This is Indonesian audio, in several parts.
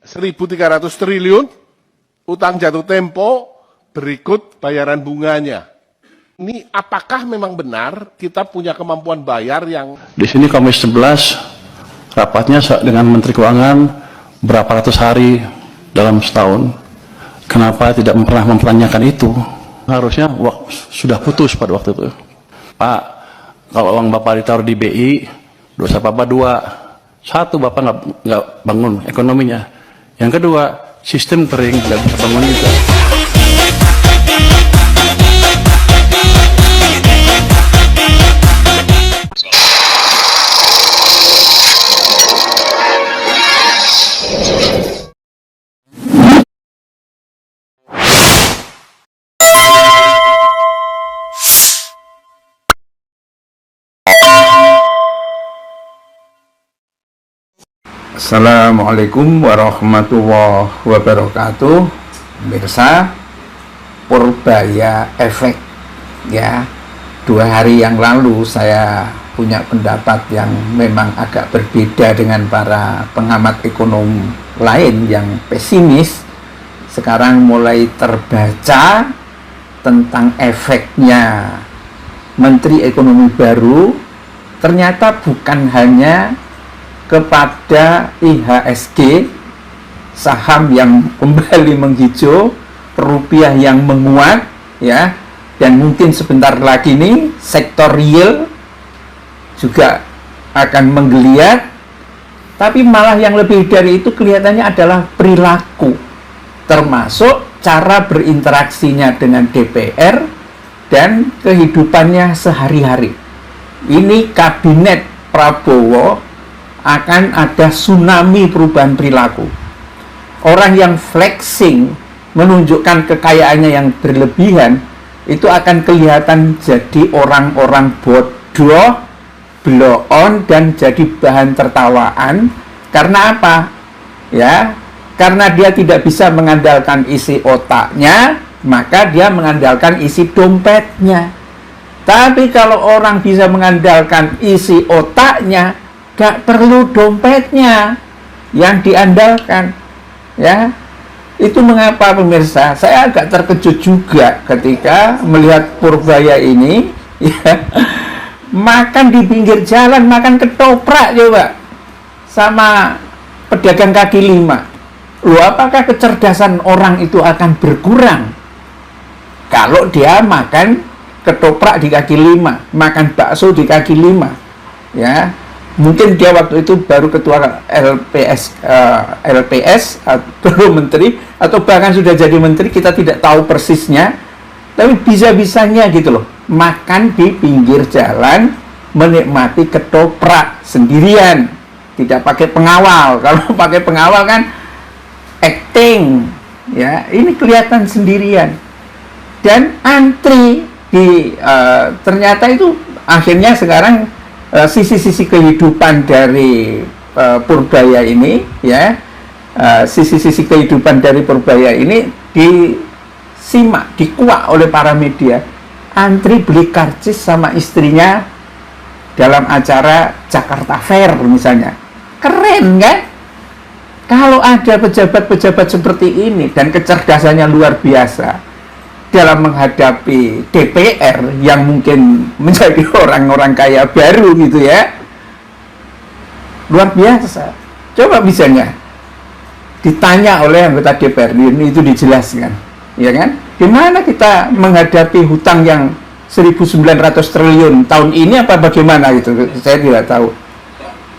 1.300 triliun, utang jatuh tempo, berikut bayaran bunganya. Ini apakah memang benar kita punya kemampuan bayar yang... Di sini Komisi 11 rapatnya dengan Menteri Keuangan berapa ratus hari dalam setahun. Kenapa tidak pernah mempertanyakan itu? Harusnya sudah putus pada waktu itu. Pak, kalau uang Bapak ditaruh di BI, dosa Bapak dua. Satu, Bapak nggak bangun ekonominya. Yang kedua, sistem kering, nggak bisa bangun juga. Assalamualaikum warahmatullahi wabarakatuh. Pemirsa, Purbaya efek ya. 2 hari yang lalu saya punya pendapat yang memang agak berbeda dengan para pengamat ekonomi lain yang pesimis. Sekarang mulai terbaca tentang efeknya Menteri Ekonomi baru. Ternyata bukan hanya kepada IHSG, saham yang kembali menghijau, rupiah yang menguat ya, dan mungkin sebentar lagi nih sektor real juga akan menggeliat. Tapi malah yang lebih dari itu kelihatannya adalah perilaku, termasuk cara berinteraksinya dengan DPR dan kehidupannya sehari-hari. Ini kabinet Prabowo akan ada tsunami perubahan perilaku. Orang yang flexing, menunjukkan kekayaannya yang berlebihan, itu akan kelihatan jadi orang-orang bodoh, blow on, dan jadi bahan tertawaan. Karena apa? Ya, karena dia tidak bisa mengandalkan isi otaknya, maka dia mengandalkan isi dompetnya. Tapi kalau orang bisa mengandalkan isi otaknya, gak perlu dompetnya yang diandalkan ya. Itu mengapa pemirsa saya agak terkejut juga ketika melihat Purbaya ini ya, makan di pinggir jalan, makan ketoprak coba sama pedagang kaki lima. Loh, apakah kecerdasan orang itu akan berkurang kalau dia makan ketoprak di kaki lima, makan bakso di kaki lima ya? Mungkin dia waktu itu baru ketua LPS atau menteri, atau bahkan sudah jadi menteri, kita tidak tahu persisnya. Tapi bisa-bisanya gitu loh, makan di pinggir jalan, menikmati ketoprak sendirian, tidak pakai pengawal. Kalau pakai pengawal kan acting ya, ini kelihatan sendirian. Dan antri di ternyata itu akhirnya sekarang sisi-sisi kehidupan dari Purbaya ini ya, sisi-sisi kehidupan dari Purbaya ini disimak, dikuak oleh para media. Antri beli karcis sama istrinya dalam acara Jakarta Fair misalnya. Keren kan? Kalau ada pejabat-pejabat seperti ini dan kecerdasannya luar biasa dalam menghadapi DPR yang mungkin menjadi orang-orang kaya baru gitu ya, luar biasa. Coba misalnya ditanya oleh anggota DPR ini, itu dijelaskan ya kan, gimana kita menghadapi hutang yang 1.900 triliun tahun ini apa bagaimana gitu, saya tidak tahu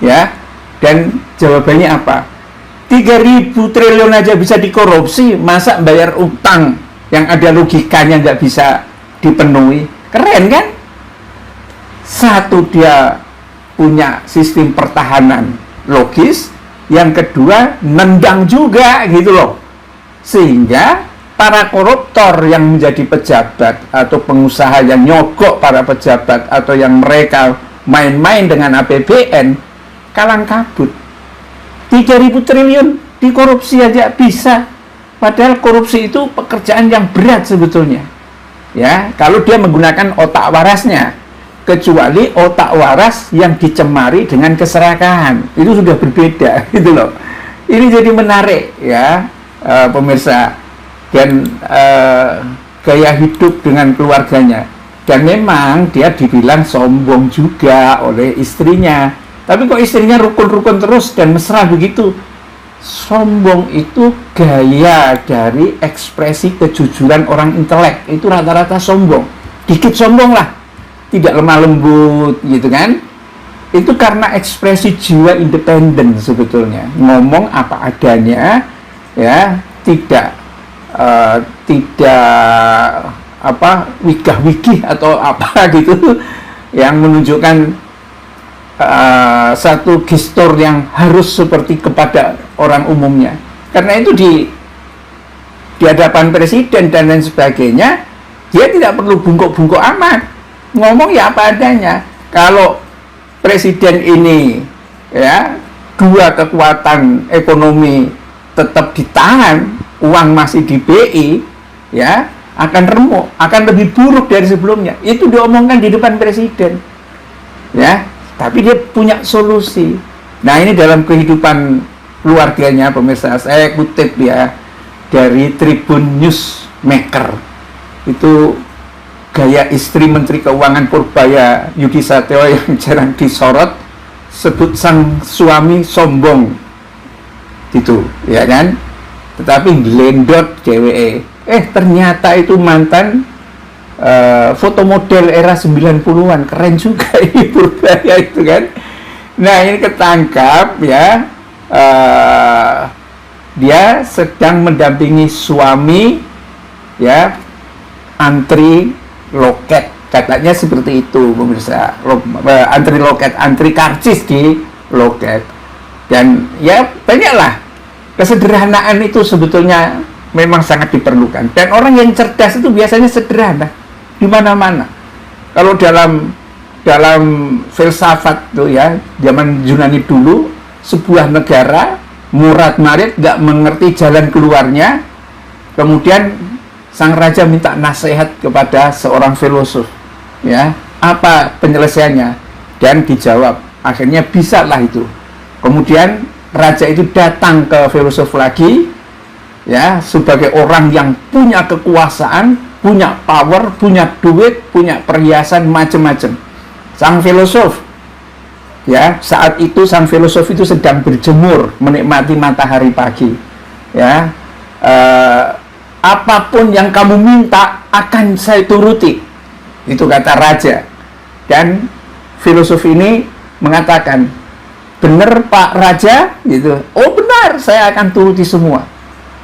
ya. Dan jawabannya apa? 3.000 triliun aja bisa dikorupsi, masa bayar utang yang ada logikanya nggak bisa dipenuhi? Keren kan? Satu, dia punya sistem pertahanan logis, yang kedua nendang juga gitu loh, sehingga para koruptor yang menjadi pejabat atau pengusaha yang nyogok para pejabat atau yang mereka main-main dengan APBN kalang kabut. 3.000 triliun dikorupsi aja bisa. Padahal korupsi itu pekerjaan yang berat sebetulnya ya, kalau dia menggunakan otak warasnya. Kecuali otak waras yang dicemari dengan keserakahan, itu sudah berbeda gitu loh Ini jadi menarik ya, pemirsa, dan gaya hidup dengan keluarganya. Dan memang dia dibilang sombong juga oleh istrinya. Tapi kok istrinya rukun-rukun terus dan mesra begitu? Sombong itu gaya dari ekspresi kejujuran orang intelek. Itu rata-rata sombong. Dikit sombong lah. Tidak lemah lembut gitu kan. Itu karena ekspresi jiwa independen sebetulnya. Ngomong apa adanya, ya, tidak wigah-wigih atau apa gitu, yang menunjukkan satu gestur yang harus seperti kepada orang umumnya. Karena itu di hadapan presiden dan lain sebagainya, dia tidak perlu bungkuk-bungkuk amat, ngomong ya apa adanya. Kalau presiden ini ya, dua kekuatan ekonomi tetap ditahan, uang masih di BI, ya, akan remuk, akan lebih buruk dari sebelumnya. Itu diomongkan di depan presiden, ya. Tapi dia punya solusi. Nah, ini dalam kehidupan keluarganya, pemirsa, saya kutip ya dari Tribun Newsmaker. Itu gaya istri Menteri Keuangan Purbaya Yudi Satyo yang jarang disorot, sebut sang suami sombong, gitu, ya kan? Tetapi gelendot cewek, ternyata itu mantan foto model era 90-an, keren juga ini Purbaya itu kan. Nah, ini ketangkap ya, dia sedang mendampingi suami ya, antri loket, katanya seperti itu pemirsa. Antri loket, antri karcis di loket. Dan ya banyaklah, kesederhanaan itu sebetulnya memang sangat diperlukan. Dan orang yang cerdas itu biasanya sederhana di mana-mana. Kalau dalam filsafat tuh ya, zaman Yunani dulu, sebuah negara murad marid nggak mengerti jalan keluarnya, kemudian sang raja minta nasihat kepada seorang filosof, ya, apa penyelesaiannya? Dan dijawab, akhirnya bisa lah itu. Kemudian raja itu datang ke filosof lagi, ya, sebagai orang yang punya kekuasaan, punya power, punya duit, punya perhiasan macam-macam. Sang filosof, ya, saat itu sang filosof itu sedang berjemur, menikmati matahari pagi, ya. Apapun yang kamu minta akan saya turuti, itu kata raja. Dan filosof ini mengatakan, benar Pak Raja, gitu. Oh benar, saya akan turuti semua.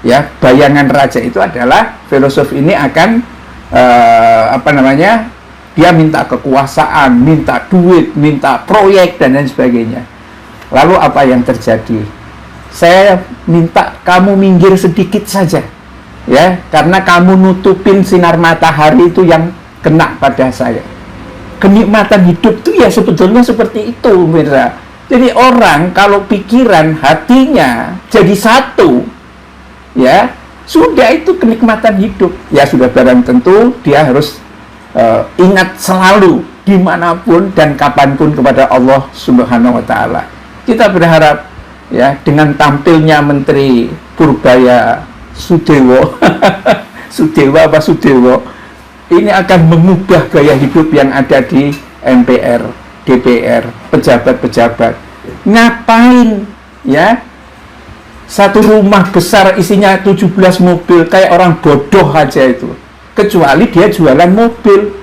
Ya, bayangan raja itu adalah filosof ini akan dia minta kekuasaan, minta duit, minta proyek dan lain sebagainya. Lalu apa yang terjadi? Saya minta kamu minggir sedikit saja, ya, karena kamu nutupin sinar matahari itu yang kena pada saya. Kenikmatan hidup itu ya sebetulnya seperti itu, mirza. Jadi orang kalau pikiran hatinya jadi satu, ya, sudah itu kenikmatan hidup. Ya sudah barang tentu dia harus ingat selalu dimanapun dan kapanpun kepada Allah Subhanahu wa Ta'ala. Kita berharap ya dengan tampilnya Menteri Purbaya Sudewo Sudewa apa Sudewo ini akan mengubah gaya hidup yang ada di MPR, DPR, pejabat-pejabat. Ngapain ya satu rumah besar isinya 17 mobil, kayak orang bodoh aja itu, kecuali dia jualan mobil.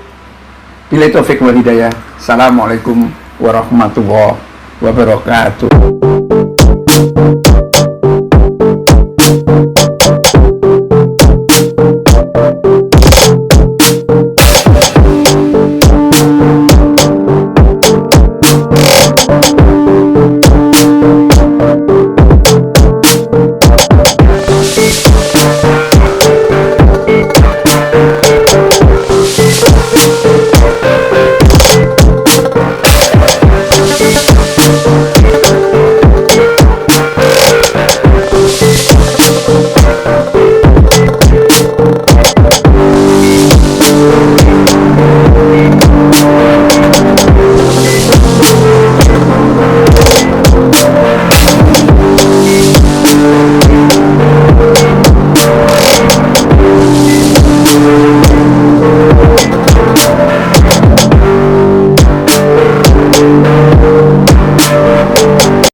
Billahi taufik wal hidayah. Assalamualaikum warahmatullahi wabarakatuh.